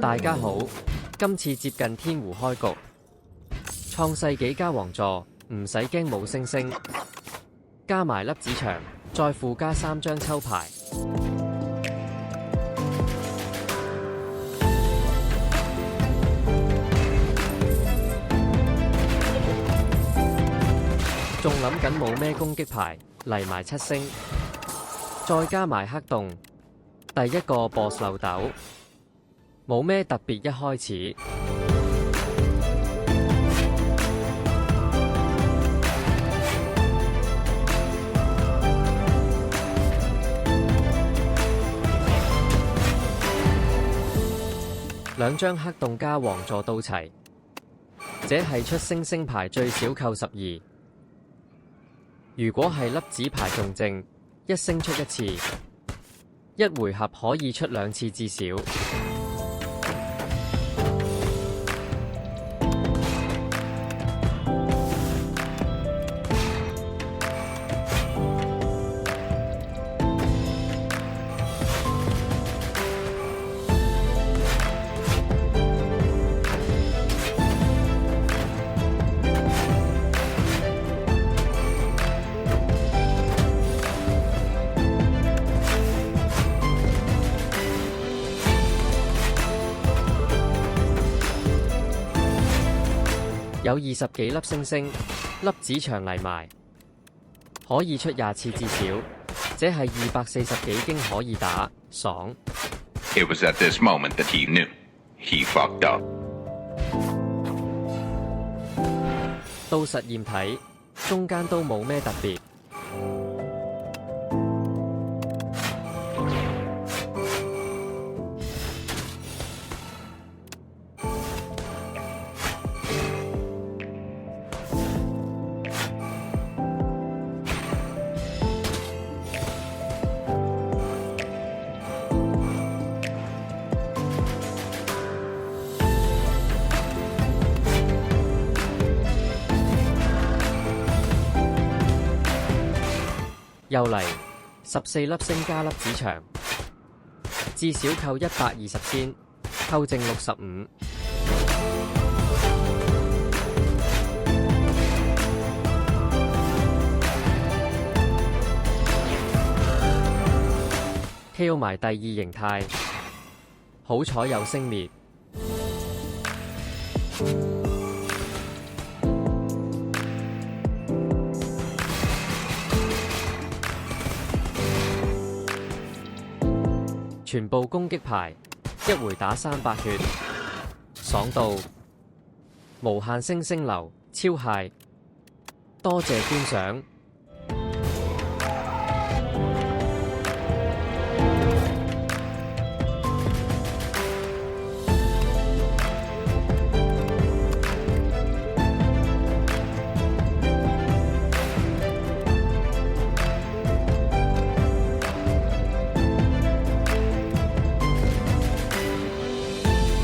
大家好，今次接近天湖開局，創世紀加王座，唔使驚冇星星，加埋粒子牆，再附加3張抽牌。仲諗緊冇咩攻擊牌，嚟埋7星，再加埋黑洞，第一個 boss 漏斗，冇咩特別一開始。2張黑洞加王座到齊，這係出星星牌最少扣12。如果係粒子牌仲正，1星出1次，1回合可以出2次至少。有20幾粒星星，粒子牆嚟埋，可以出20次至少，這係240幾經可以打，爽。It was at this moment that he knew he fucked up. 到實驗睇，中間都冇咩特別。又嚟14粒星加粒子牆，至少扣120先，扣剩65。KO 埋第2形態，好彩有星滅。全部攻擊牌，1回打300血，爽到！無限星星流，超蟹，多謝觀賞。